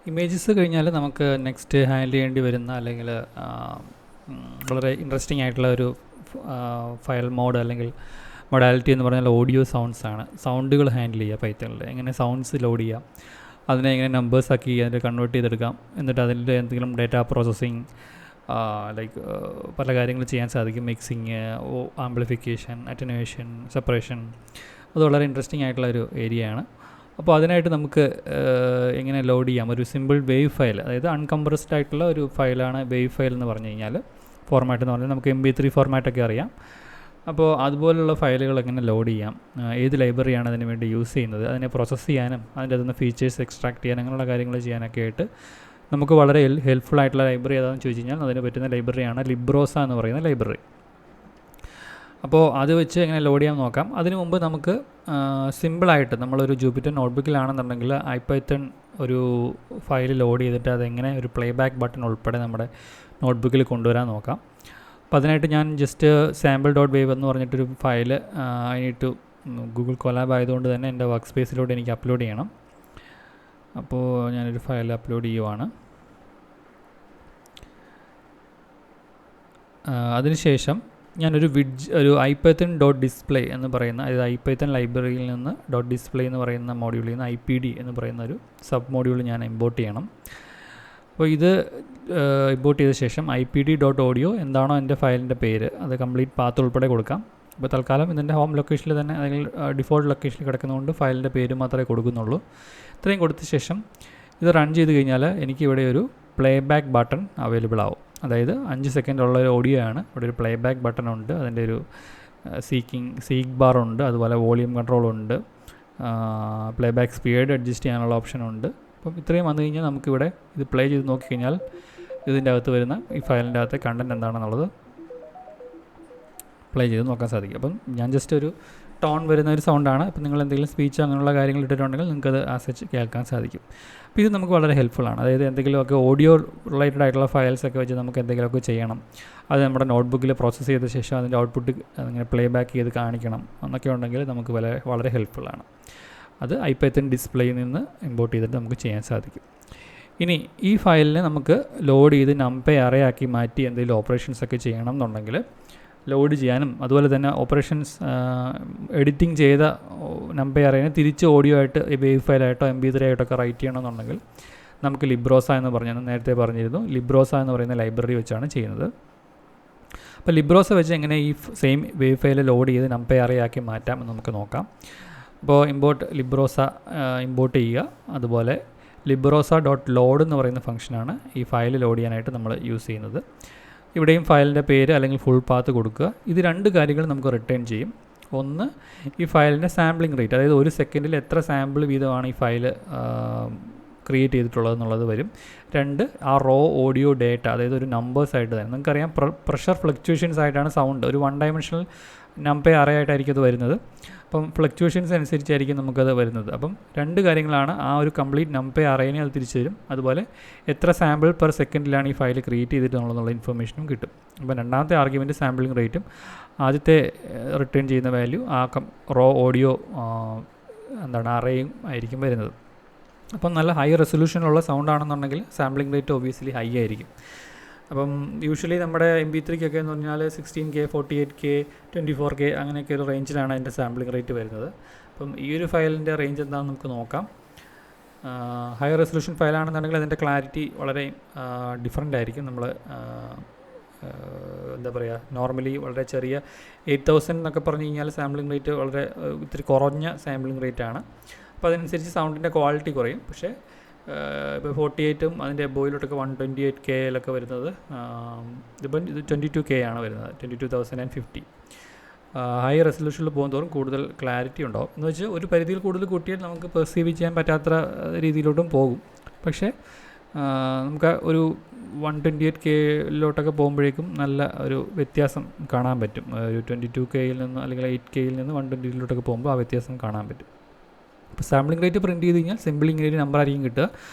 Images കഴിഞ്ഞാൽ നമുക്ക് next handle ചെയ്യേണ്ടി വരുന്ന അല്ലെങ്കിൽ വളരെ ഇൻട്രസ്റ്റിംഗ് ആയിട്ടുള്ള ഒരു ഫയൽ മോഡ് അല്ലെങ്കിൽ മൊഡാലിറ്റി എന്ന് പറഞ്ഞാൽ ഓഡിയോ സൗണ്ട്സ് ആണ്. സൗണ്ടുകൾ ഹാൻഡിൽ ചെയ്യുക പൈത്തണിൽ. എങ്ങനെ സൗണ്ട്സ് ലോഡ് ചെയ്യാം, അതിനെ എങ്ങനെ നമ്പേഴ്സ് ആക്കി അതിൻ്റെ കൺവേർട്ട് ചെയ്തെടുക്കാം, എന്നിട്ട് അതിൻ്റെ എന്തെങ്കിലും ഡേറ്റ പ്രോസസ്സിങ് ലൈക്ക് പല കാര്യങ്ങൾ ചെയ്യാൻ സാധിക്കും. Mixing, amplification, attenuation, separation. അത് വളരെ ഇൻട്രസ്റ്റിംഗ് ആയിട്ടുള്ളൊരു ഏരിയയാണ്. അപ്പോൾ അതിനായിട്ട് നമുക്ക് എങ്ങനെ ലോഡ് ചെയ്യാം ഒരു സിമ്പിൾ വേവ് ഫയൽ, അതായത് അൺകംപ്രസ്ഡ് ആയിട്ടുള്ള ഒരു ഫയലാണ് വേവ് ഫയൽ എന്ന് പറഞ്ഞു കഴിഞ്ഞാൽ. ഫോർമാറ്റ് എന്ന് പറഞ്ഞാൽ നമുക്ക് MP3 ഫോർമാറ്റൊക്കെ അറിയാം. അപ്പോൾ അതുപോലുള്ള ഫയലുകൾ എങ്ങനെ ലോഡ് ചെയ്യാം, ഏത് ലൈബ്രറിയാണ് അതിന് വേണ്ടി യൂസ് ചെയ്യുന്നത്, അതിനെ പ്രോസസ്സ് ചെയ്യാനും അതിൻ്റെ അതിൽ നിന്ന് ഫീച്ചേഴ്സ് എക്സ്ട്രാക്ട് ചെയ്യാൻ അങ്ങനെയുള്ള കാര്യങ്ങൾ ചെയ്യാനൊക്കെ ആയിട്ട് നമുക്ക് വളരെ ഹെൽപ്ഫുൾ ആയിട്ടുള്ള ലൈബ്രറി ഏതാണെന്ന് ചോദിച്ചു കഴിഞ്ഞാൽ അതിന് പറ്റുന്ന ലൈബ്രറിയാണ് ലിബ്രോസ എന്ന് പറയുന്ന ലൈബ്രറി. അപ്പോൾ അത് വെച്ച് എങ്ങനെ ലോഡ് ചെയ്യാൻ നോക്കാം. അതിനു മുമ്പ് നമുക്ക് സിമ്പിളായിട്ട് നമ്മളൊരു ജൂപ്പിറ്റർ നോട്ട്ബുക്കിലാണെന്നുണ്ടെങ്കിൽ IPython ഒരു ഫയൽ ലോഡ് ചെയ്തിട്ട് അതെങ്ങനെ ഒരു പ്ലേ ബാക്ക് ബട്ടൺ ഉൾപ്പെടെ നമ്മുടെ നോട്ട്ബുക്കിൽ കൊണ്ടുവരാൻ നോക്കാം. അപ്പോൾ അതിനായിട്ട് ഞാൻ ജസ്റ്റ് sample.wave എന്ന് പറഞ്ഞിട്ടൊരു ഫയൽ അതിനിട്ട് ഗൂഗിൾ കൊലാബ് ആയതുകൊണ്ട് തന്നെ എൻ്റെ വർക്ക് സ്പേസിലോട്ട് എനിക്ക് അപ്ലോഡ് ചെയ്യണം. അപ്പോൾ ഞാനൊരു ഫയൽ അപ്ലോഡ് ചെയ്യുവാണ്. അതിനുശേഷം ഞാനൊരു ഒരു IPython.display എന്ന് പറയുന്ന, അതായത് IPython ലൈബ്രറിയിൽ നിന്ന് .display എന്ന് പറയുന്ന മോഡ്യൂളിൽ നിന്ന് IPD എന്ന് പറയുന്ന ഒരു സബ് മോഡ്യൂൾ ഞാൻ ഇമ്പോർട്ട് ചെയ്യണം. അപ്പോൾ ഇത് ഇമ്പോർട്ട് ചെയ്ത ശേഷം IPD.audio എന്താണോ എൻ്റെ ഫയലിൻ്റെ പേര് അത് കംപ്ലീറ്റ് പാത്ത് ഉൾപ്പെടെ കൊടുക്കാം. ഇപ്പോൾ തൽക്കാലം ഇതിൻ്റെ ഹോം ലൊക്കേഷനിൽ തന്നെ അല്ലെങ്കിൽ ഡിഫോൾട്ട് ലൊക്കേഷനിൽ കിടക്കുന്നതുകൊണ്ട് ഫയലിൻ്റെ പേര് മാത്രമേ കൊടുക്കുന്നുള്ളൂ. ഇത്രയും കൊടുത്ത ശേഷം ഇത് റൺ ചെയ്ത് കഴിഞ്ഞാൽ എനിക്കിവിടെ ഒരു പ്ലേ ബാക്ക് ബട്ടൺ അവൈലബിൾ ആവും. അതായത് 5 സെക്കൻഡ് ഉള്ള ഒരു ഓഡിയോ ആണ്. ഇവിടെ ഒരു പ്ലേ ബാക്ക് ബട്ടൺ ഉണ്ട്, അതിൻ്റെ ഒരു സീക്ക് ബാർ ഉണ്ട്, അതുപോലെ വോളിയം കൺട്രോൾ ഉണ്ട്, പ്ലേ ബാക്ക് സ്പീഡ് അഡ്ജസ്റ്റ് ചെയ്യാനുള്ള ഓപ്ഷൻ ഉണ്ട്. അപ്പം ഇത്രയും വന്നു കഴിഞ്ഞാൽ നമുക്കിവിടെ ഇത് പ്ലേ ചെയ്ത് നോക്കിക്കഴിഞ്ഞാൽ ഇതിൻ്റെ അകത്ത് വരുന്ന ഈ ഫയലിൻ്റെ അകത്തെ കണ്ടൻറ്റ് എന്താണെന്നുള്ളത് പ്ലേ ചെയ്ത് നോക്കാൻ സാധിക്കും. അപ്പം ഞാൻ ജസ്റ്റ് ഒരു ടോൺ വരുന്ന ഒരു സൗണ്ടാണ്. അപ്പം നിങ്ങൾ എന്തെങ്കിലും സ്പീച്ച് അങ്ങനെയുള്ള കാര്യങ്ങൾ ഇട്ടിട്ടുണ്ടെങ്കിൽ നിങ്ങൾക്കത് ആസ്വദിച്ച് കേൾക്കാൻ സാധിക്കും. അപ്പോൾ ഇത് നമുക്ക് വളരെ ഹെൽപ്ഫുള്ളാണ്. അതായത് എന്തെങ്കിലുമൊക്കെ ഓഡിയോ റിലേറ്റഡ് ആയിട്ടുള്ള ഫയൽസൊക്കെ വെച്ച് നമുക്ക് എന്തെങ്കിലുമൊക്കെ ചെയ്യണം, അത് നമ്മുടെ നോട്ട്ബുക്കിൽ പ്രോസസ്സ് ചെയ്ത ശേഷം അതിൻ്റെ ഔട്ട്പുട്ട് അങ്ങനെ പ്ലേ ബാക്ക് ചെയ്ത് കാണിക്കണം എന്നൊക്കെ ഉണ്ടെങ്കിൽ നമുക്ക് വളരെ ഹെൽപ്ഫുള്ളാണ്. അത് IPython ഡിസ്പ്ലേയിൽ നിന്ന് ഇമ്പോർട്ട് ചെയ്തിട്ട് നമുക്ക് ചെയ്യാൻ സാധിക്കും. ഇനി ഈ ഫയലിനെ നമുക്ക് ലോഡ് ചെയ്ത് numpy array ആക്കി മാറ്റി എന്തെങ്കിലും ഓപ്പറേഷൻസ് ഒക്കെ ചെയ്യണം എന്നുണ്ടെങ്കിൽ ലോഡ് ചെയ്യാനും അതുപോലെ തന്നെ ഓപ്പറേഷൻസ് എഡിറ്റിംഗ് ചെയ്ത numpy arrayനെ തിരിച്ച് ഓഡിയോ ആയിട്ട് വേവ് ഫയലായിട്ടോ MP3 ആയിട്ടൊക്കെ റൈറ്റ് ചെയ്യണമെന്നുണ്ടെങ്കിൽ നമുക്ക് ലിബ്രോസ എന്ന് നേരത്തെ പറഞ്ഞിരുന്നു. ലിബ്രോസ എന്ന് പറയുന്ന ലൈബ്രറി വെച്ചാണ് ചെയ്യുന്നത്. അപ്പോൾ ലിബ്രോസ വെച്ച് എങ്ങനെ ഈ സെയിം വേവ് ഫയൽ ലോഡ് ചെയ്ത് numpy array ആക്കി മാറ്റാം എന്ന് നമുക്ക് നോക്കാം. അപ്പോൾ ലിബ്രോസ ഇമ്പോർട്ട് ചെയ്യുക. അതുപോലെ librosa.load എന്ന് പറയുന്ന ഫംഗ്ഷനാണ് ഈ ഫയൽ ലോഡ് ചെയ്യാനായിട്ട് നമ്മൾ യൂസ് ചെയ്യുന്നത്. ഇവിടെയും ഫയലിൻ്റെ പേര് അല്ലെങ്കിൽ ഫുൾ പാത്ത് കൊടുക്കുക. ഇത് 2 കാര്യങ്ങൾ നമുക്ക് റിട്ടേൺ ചെയ്യും. ഒന്ന്, ഈ ഫയലിൻ്റെ സാമ്പിളിംഗ് റേറ്റ്, അതായത് ഒരു സെക്കൻഡിൽ എത്ര സാമ്പിൾ വീതമാണ് ഈ ഫയൽ ക്രിയേറ്റ് ചെയ്തിട്ടുള്ളത് എന്നുള്ളത് വരും. 2, ആ റോ ഓഡിയോ ഡേറ്റ, അതായത് ഒരു നമ്പേഴ്സ് ആയിട്ട് തന്നെ. നിങ്ങൾക്കറിയാം പ്രഷർ ഫ്ലക്ച്വേഷൻസ് ആയിട്ടാണ് സൗണ്ട്, ഒരു 1 ഡയമെൻഷണൽ numpy array ആയിട്ടായിരിക്കും അത് വരുന്നത്. അപ്പം ഫ്ലക്ച്വേഷൻസ് അനുസരിച്ചായിരിക്കും നമുക്കത് വരുന്നത്. അപ്പം 2 കാര്യങ്ങളാണ്. ആ ഒരു കംപ്ലീറ്റ് numpy arrayനെ അത് തിരിച്ചു തരും. അതുപോലെ എത്ര സാമ്പിൾ പെർ സെക്കൻഡിലാണ് ഈ ഫയൽ ക്രിയേറ്റ് ചെയ്തിട്ടുള്ളതെന്നുള്ള ഇൻഫർമേഷനും കിട്ടും. അപ്പം രണ്ടാമത്തെ ആർഗ്യുമെൻറ്റ് സാമ്പിളിംഗ് റേറ്റും ആദ്യത്തെ റിട്ടേൺ ചെയ്യുന്ന വാല്യൂ ആ റോ ഓഡിയോ അറേയും ആയിരിക്കും വരുന്നത്. അപ്പം നല്ല ഹൈ റെസൊല്യൂഷനുള്ള സൗണ്ട് ആണെന്നുണ്ടെങ്കിൽ സാമ്പിളിംഗ് റേറ്റ് ഒബ്വിയസ്ലി ഹൈ ആയിരിക്കും. അപ്പം യൂഷ്വലി നമ്മുടെ MP3 എന്ന് പറഞ്ഞാൽ 16K, 48K, 24K അങ്ങനെയൊക്കെ ഒരു റേഞ്ചിലാണ് അതിൻ്റെ സാമ്പിളിംഗ് റേറ്റ് വരുന്നത്. അപ്പം ഈ ഒരു ഫയലിൻ്റെ റേഞ്ച് എന്താണെന്ന് നമുക്ക് നോക്കാം. ഹൈ റെസൊല്യൂഷൻ ഫയലാണെന്നുണ്ടെങ്കിൽ അതിൻ്റെ ക്ലാരിറ്റി വളരെ ഡിഫറൻ്റ് ആയിരിക്കും. നമ്മൾ നോർമലി വളരെ ചെറിയ 8000 എന്നൊക്കെ പറഞ്ഞു കഴിഞ്ഞാൽ സാമ്പിളിംഗ് റേറ്റ് വളരെ ഇത്തിരി കുറഞ്ഞ സാമ്പിളിംഗ് റേറ്റാണ്. അപ്പോൾ അതനുസരിച്ച് സൗണ്ടിൻ്റെ ക്വാളിറ്റി കുറയും. പക്ഷേ ഇപ്പോൾ 48ഉം അതിൻ്റെ എബോയിലോട്ടൊക്കെ 128K വരുന്നത്. ഇതിപ്പം ഇത് 22K ആണ് വരുന്നത്, 22,050. ഹൈ റെസൊല്യൂഷനിൽ പോകുന്നതോറും കൂടുതൽ ക്ലാരിറ്റി ഉണ്ടാവും. എന്ന് വെച്ചാൽ ഒരു പരിധിയിൽ കൂടുതൽ കൂട്ടിയാൽ നമുക്ക് പെർസീവ് ചെയ്യാൻ പറ്റാത്ത രീതിയിലോട്ടും പോകും. പക്ഷേ നമുക്ക് ഒരു 128K പോകുമ്പോഴേക്കും നല്ല ഒരു വ്യത്യാസം കാണാൻ പറ്റും. ഒരു 22Kയിൽ നിന്ന് അല്ലെങ്കിൽ 8Kയിൽ നിന്ന് 120 പോകുമ്പോൾ ആ വ്യത്യാസം കാണാൻ പറ്റും. ഇപ്പോൾ സാമ്പിളിംഗ് റേറ്റ് പ്രിൻറ്റ് ചെയ്ത് കഴിഞ്ഞാൽ സിമ്പിൾ ഇങ്ങനെ ഒരു നമ്പർ ആയിരിക്കും കിട്ടുക.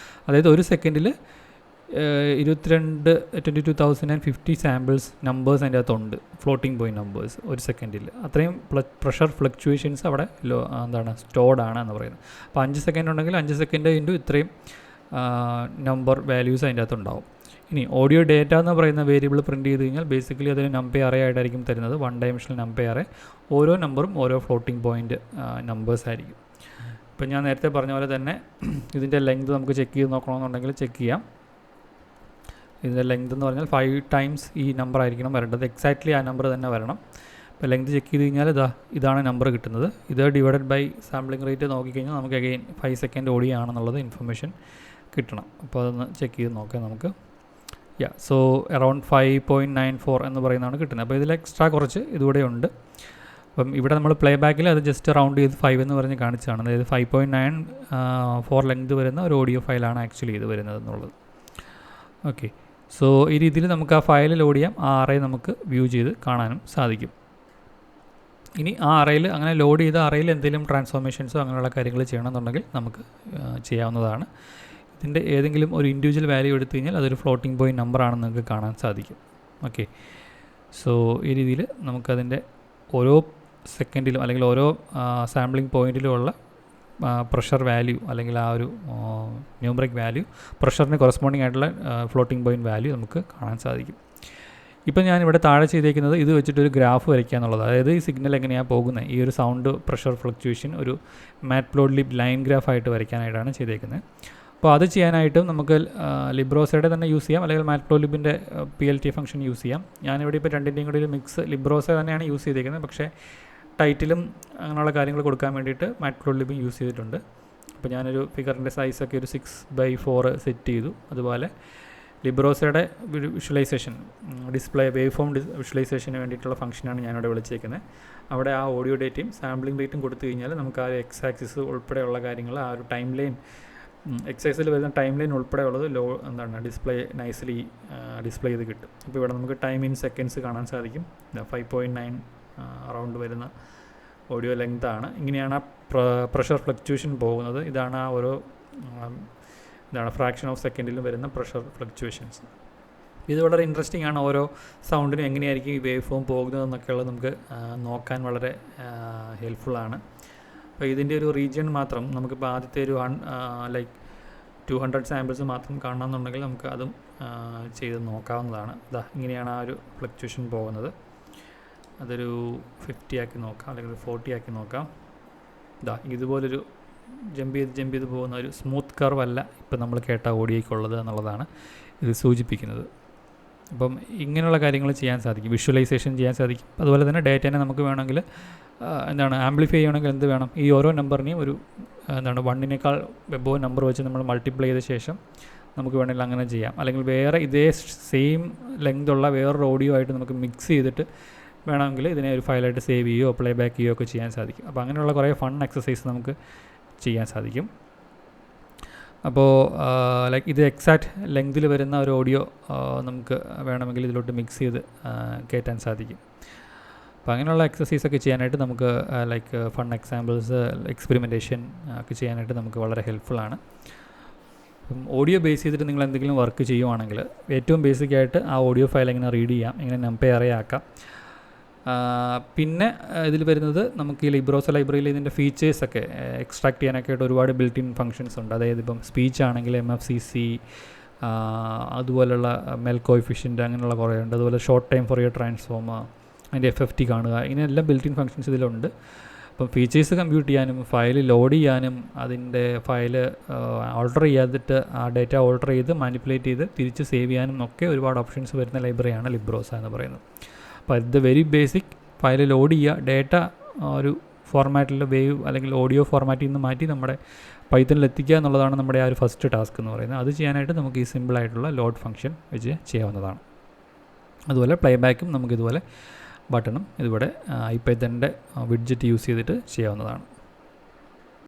അതായത് ഒരു സെക്കൻഡിൽ 22,050 സാമ്പിൾസ് നമ്പേഴ്സ് അതിൻ്റെ അകത്തുണ്ട്, ഫ്ലോട്ടിംഗ് പോയിൻറ്റ് നമ്പേഴ്സ് ഒരു സെക്കൻഡിൽ. അത്രയും പ്രഷർ ഫ്ലക്ച്വേഷൻസ് അവിടെ സ്റ്റോർഡ് ആണ് എന്ന് പറയുന്നത്. അപ്പോൾ 5 സെക്കൻഡ് ഉണ്ടെങ്കിൽ 5 സെക്കൻഡ് ഇൻറ്റു ഇത്രയും നമ്പർ വാല്യൂസ് അതിൻ്റെ അകത്തുണ്ടാവും. ഇനി ഓഡിയോ ഡേറ്റ എന്ന് പറയുന്ന വേരിയബിൾ പ്രിൻറ്റ് ചെയ്ത് കഴിഞ്ഞാൽ ബേസിക്കലി അതൊരു നമ്പർ അറേ ആയിട്ടായിരിക്കും തരുന്നത്. 1 ഡയമെൻഷണൽ നമ്പർ അറേ. ഓരോ നമ്പറും ഓരോ ഫ്ലോട്ടിംഗ് പോയിൻ്റ് നമ്പേഴ്സ് ആയിരിക്കും. ഇപ്പം ഞാൻ നേരത്തെ പറഞ്ഞ പോലെ തന്നെ ഇതിൻ്റെ ലെങ്ത് നമുക്ക് ചെക്ക് ചെയ്ത് നോക്കണമെന്നുണ്ടെങ്കിൽ ചെക്ക് ചെയ്യാം. ഇതിൻ്റെ ലെങ്ത് എന്ന് പറഞ്ഞാൽ 5 ടൈംസ് ഈ നമ്പർ ആയിരിക്കണം വരേണ്ടത്. എക്സാക്ട്ലി ആ നമ്പർ തന്നെ വരണം. ഇപ്പോൾ ലെങ്ത് ചെക്ക് ചെയ്ത് കഴിഞ്ഞാൽ ഇതാണ് നമ്പർ കിട്ടുന്നത്. ഇത് ഡിവൈഡഡ് ബൈ സാമ്പിളിംഗ് റേറ്റ് നോക്കിക്കഴിഞ്ഞാൽ നമുക്ക് അഗെയിൻ 5 സെക്കൻഡ് ഓഡിയോ ആണെന്നുള്ളത് ഇൻഫർമേഷൻ കിട്ടണം. അപ്പോൾ അതൊന്ന് ചെക്ക് ചെയ്ത് നോക്കാം നമുക്ക്. സോ അറൗണ്ട് 5.94 എന്ന് പറയുന്നതാണ് കിട്ടുന്നത്. അപ്പോൾ ഇതിൽ എക്സ്ട്രാ കുറച്ച് ഇതുകൂടെ ഉണ്ട്. അപ്പം ഇവിടെ നമ്മൾ പ്ലേ ബാക്കിൽ അത് ജസ്റ്റ് റൗണ്ട് ചെയ്ത് 5 എന്ന് പറഞ്ഞ് കാണിച്ചതാണ്. അതായത് 5.94 ലെങ്ത് വരുന്ന ഒരു ഓഡിയോ ഫയലാണ് ആക്ച്വലി ഇത് വരുന്നത് എന്നുള്ളത്. ഓക്കെ, സോ ഈ രീതിയിൽ നമുക്ക് ആ ഫയൽ ലോഡ് ചെയ്യാം. ആ അറേ നമുക്ക് വ്യൂ ചെയ്ത് കാണാനും സാധിക്കും. ഇനി ആ അറേയിൽ അങ്ങനെ ലോഡ് ചെയ്ത അറേയിൽ എന്തെങ്കിലും ട്രാൻസ്ഫോർമേഷൻസോ അങ്ങനെയുള്ള കാര്യങ്ങൾ ചെയ്യണമെന്നുണ്ടെങ്കിൽ നമുക്ക് ചെയ്യാവുന്നതാണ്. ഇതിൻ്റെ ഏതെങ്കിലും ഒരു ഇൻഡിവിജ്വൽ വാല്യൂ എടുത്തു കഴിഞ്ഞാൽ അതൊരു ഫ്ലോട്ടിംഗ് പോയിൻറ്റ് നമ്പറാണെന്ന് നിങ്ങൾക്ക് കാണാൻ സാധിക്കും. ഓക്കെ, സോ ഈ രീതിയിൽ നമുക്കതിൻ്റെ ഓരോ സെക്കൻഡിലും അല്ലെങ്കിൽ ഓരോ സാമ്പിളിംഗ് പോയിൻറ്റിലുമുള്ള പ്രഷർ വാല്യൂ അല്ലെങ്കിൽ ആ ഒരു ന്യൂമറിക് വാല്യൂ, പ്രഷറിന് കൊറസ്പോണ്ടിങ് ആയിട്ടുള്ള ഫ്ലോട്ടിംഗ് പോയിൻറ്റ് വാല്യൂ നമുക്ക് കാണാൻ സാധിക്കും. ഇപ്പം ഞാനിവിടെ താഴെ ചെയ്തേക്കുന്നത് ഇത് വെച്ചിട്ടൊരു ഗ്രാഫ് വരയ്ക്കുക എന്നുള്ളത്. അതായത് ഈ സിഗ്നൽ എങ്ങനെയാണ് പോകുന്നത്, ഈ ഒരു സൗണ്ട് പ്രഷർ ഫ്ലക്ച്വേഷൻ ഒരു മാറ്റ്പ്ലോട്ലിബ് ലൈൻ ഗ്രാഫായിട്ട് വരയ്ക്കാനായിട്ടാണ് ചെയ്തേക്കുന്നത്. അപ്പോൾ അത് ചെയ്യാനായിട്ടും നമുക്ക് ലിബ്രോസയുടെ തന്നെ യൂസ് ചെയ്യാം, അല്ലെങ്കിൽ മാറ്റ്പ്ലോട്ലിബിൻ്റെ PLT ഫംഗ്ഷൻ യൂസ് ചെയ്യാം. ഞാനിവിടെ ഇപ്പോൾ രണ്ടിൻ്റെയും കൂടി ഒരു മിക്സ് ലിബ്രോസ തന്നെയാണ് യൂസ് ചെയ്തേക്കുന്നത്. പക്ഷേ ടൈറ്റിലും അങ്ങനെയുള്ള കാര്യങ്ങൾ കൊടുക്കാൻ വേണ്ടിയിട്ട് മാറ്റ്പ്ലോട്ലിബും യൂസ് ചെയ്തിട്ടുണ്ട്. അപ്പോൾ ഞാനൊരു ഫിഗറിൻ്റെ സൈസൊക്കെ ഒരു 6:4 സെറ്റ് ചെയ്തു. അതുപോലെ ലിബ്രോസയുടെ വിഷ്വലൈസേഷൻ ഡിസ്പ്ലേ വേവ് ഫോം വിഷ്വലൈസേഷന് വേണ്ടിയിട്ടുള്ള ഫംഗ്ഷനാണ് ഞാനിവിടെ വിളിച്ചേക്കുന്നത്. അവിടെ ആ ഓഡിയോ ഡേറ്റയും സാമ്പിളിംഗ് റേറ്റും കൊടുത്തു കഴിഞ്ഞാൽ നമുക്ക് ആ എക്സ് ആക്സിസ് ഉൾപ്പെടെയുള്ള കാര്യങ്ങൾ, ആ ഒരു ടൈം ലൈൻ, എക്സൈസിൽ വരുന്ന ടൈം ലൈൻ ഉൾപ്പെടെയുള്ളത് ഡിസ്പ്ലേ നൈസ്ലി ഡിസ്പ്ലേ ചെയ്ത് കിട്ടും. ഇപ്പോൾ ഇവിടെ നമുക്ക് ടൈം ഇൻ സെക്കൻഡ്സ് കാണാൻ സാധിക്കും. 5.9 അറൗണ്ട് വരുന്ന ഓഡിയോ ലെങ്താണ്. ഇങ്ങനെയാണ് ആ പ്രഷർ ഫ്ലക്ച്വേഷൻ പോകുന്നത്. ഇതാണ് ആ ഓരോ ഫ്രാക്ഷൻ ഓഫ് സെക്കൻഡിലും വരുന്ന പ്രഷർ ഫ്ലക്ച്വേഷൻസ്. ഇത് വളരെ ഇൻട്രസ്റ്റിംഗ് ആണ്. ഓരോ സൗണ്ടിനും എങ്ങനെയായിരിക്കും ഈ വേവ് ഫോം പോകുന്നതെന്നൊക്കെയുള്ളത് നമുക്ക് നോക്കാൻ വളരെ ഹെൽപ്ഫുള്ളാണ്. അപ്പോൾ ഇതിൻ്റെ ഒരു റീജിയൻ മാത്രം നമുക്കിപ്പോൾ ആദ്യത്തെ ഒരു 200 സാമ്പിൾസ് മാത്രം കാണണമെന്നുണ്ടെങ്കിൽ നമുക്ക് അതും ചെയ്ത് നോക്കാവുന്നതാണ്. ഇങ്ങനെയാണ് ആ ഒരു ഫ്ലക്ച്വേഷൻ പോകുന്നത്. അതൊരു 50 ആക്കി നോക്കാം, അല്ലെങ്കിൽ 40 ആക്കി നോക്കാം. ഇതുപോലൊരു ജമ്പ് ചെയ്ത് പോകുന്ന ഒരു സ്മൂത്ത് കർവ് അല്ല ഇപ്പം നമ്മൾ കേട്ട ഓഡിയോയ്ക്കുള്ളത് എന്നുള്ളതാണ് ഇത് സൂചിപ്പിക്കുന്നത്. അപ്പം ഇങ്ങനെയുള്ള കാര്യങ്ങൾ ചെയ്യാൻ സാധിക്കും, വിഷ്വലൈസേഷൻ ചെയ്യാൻ സാധിക്കും. അതുപോലെ തന്നെ ഡേറ്റേനെ നമുക്ക് വേണമെങ്കിൽ ആംപ്ലിഫൈ ചെയ്യണമെങ്കിൽ എന്ത് വേണം, ഈ ഓരോ നമ്പറിനെയും ഒരു 1നേക്കാൾ എബോ നമ്പർ വെച്ച് നമ്മൾ മൾട്ടിപ്ലൈ ചെയ്ത ശേഷം നമുക്ക് വേണമെങ്കിൽ അങ്ങനെ ചെയ്യാം. അല്ലെങ്കിൽ വേറെ ഇതേ സെയിം ലെങ്ത് ഉള്ള വേറൊരു ഓഡിയോ ആയിട്ട് നമുക്ക് മിക്സ് ചെയ്തിട്ട് വേണമെങ്കിൽ ഇതിനെ ഒരു ഫയലായിട്ട് സേവ് ചെയ്യുകയോ പ്ലേ ബാക്ക് ചെയ്യുകയോ ഒക്കെ ചെയ്യാൻ സാധിക്കും. അപ്പോൾ അങ്ങനെയുള്ള കുറേ ഫൺ എക്സസൈസ് നമുക്ക് ചെയ്യാൻ സാധിക്കും. അപ്പോൾ ഇത് എക്സാക്റ്റ് ലെങ്തിൽ വരുന്ന ഒരു ഓഡിയോ നമുക്ക് വേണമെങ്കിൽ ഇതിലോട്ട് മിക്സ് ചെയ്ത് കയറ്റാൻ സാധിക്കും. അപ്പോൾ അങ്ങനെയുള്ള എക്സസൈസൊക്കെ ചെയ്യാനായിട്ട് നമുക്ക് ഫൺ എക്സാമ്പിൾസ്, എക്സ്പെരിമെൻറ്റേഷൻ ഒക്കെ ചെയ്യാനായിട്ട് നമുക്ക് വളരെ ഹെൽപ്ഫുള്ളാണ്. അപ്പം ഓഡിയോ ബേസ് ചെയ്തിട്ട് നിങ്ങൾ എന്തെങ്കിലും വർക്ക് ചെയ്യുവാണെങ്കിൽ ഏറ്റവും ബേസിക്കായിട്ട് ആ ഓഡിയോ ഫയൽ എങ്ങനെ റീഡ് ചെയ്യാം, എങ്ങനെ നമ്പർ അറേ ആക്കാം. പിന്നെ ഇതിൽ വരുന്നത് നമുക്ക് ഈ ലിബ്രോസ ലൈബ്രറിയിൽ ഇതിൻ്റെ ഫീച്ചേഴ്സൊക്കെ എക്സ്ട്രാക്ട് ചെയ്യാനൊക്കെ ആയിട്ട് ഒരുപാട് ബിൽറ്റ് ഇൻ ഫങ്ഷൻസ് ഉണ്ട്. അതായത് ഇപ്പം സ്പീച്ച് ആണെങ്കിൽ MFCC, അതുപോലുള്ള മെൽ കോഎഫിഷ്യൻ്റ്, അങ്ങനെയുള്ള കുറേ ഉണ്ട്. അതുപോലെ ഷോർട്ട് ടൈം ഫോറിയർ ട്രാൻസ്ഫോം, അതിൻ്റെ FFT കാണുക, ഇങ്ങനെയെല്ലാം ബിൽറ്റ് ഇൻ ഫങ്ഷൻസ് ഇതിലുണ്ട്. അപ്പം ഫീച്ചേഴ്സ് കമ്പ്യൂട്ട് ചെയ്യാനും ഫയൽ ലോഡ് ചെയ്യാനും അതിൻ്റെ ഫയൽ ഓൾട്ടർ ചെയ്യാതിട്ട് ആ ഡേറ്റ ഓൾട്ടർ ചെയ്ത് മാനിപ്പുലേറ്റ് ചെയ്ത് തിരിച്ച് സേവ് ചെയ്യാനും ഒക്കെ ഒരുപാട് ഓപ്ഷൻസ് വരുന്ന ലൈബ്രറിയാണ് ലിബ്രോസ എന്ന് പറയുന്നത്. അപ്പോൾ ഇത് വെരി ബേസിക്. ഫയൽ ലോഡ് ചെയ്യുക, ഡേറ്റ ഒരു ഫോർമാറ്റിൽ വേവ് അല്ലെങ്കിൽ ഓഡിയോ ഫോർമാറ്റിൽ നിന്ന് മാറ്റി നമ്മുടെ പൈത്തണിൽ എത്തിക്കുക എന്നുള്ളതാണ് നമ്മുടെ ആ ഒരു ഫസ്റ്റ് ടാസ്ക് എന്ന് പറയുന്നത്. അത് ചെയ്യാനായിട്ട് നമുക്ക് ഈ സിമ്പിളായിട്ടുള്ള ലോഡ് ഫംഗ്ഷൻ വെച്ച് ചെയ്യാവുന്നതാണ്. അതുപോലെ പ്ലേ ബാക്കും നമുക്കിതുപോലെ ബട്ടണും ഇതുപോലെ ഐപൈത്തണിൻ്റെ വിഡ്ജറ്റ് യൂസ് ചെയ്തിട്ട് ചെയ്യാവുന്നതാണ്.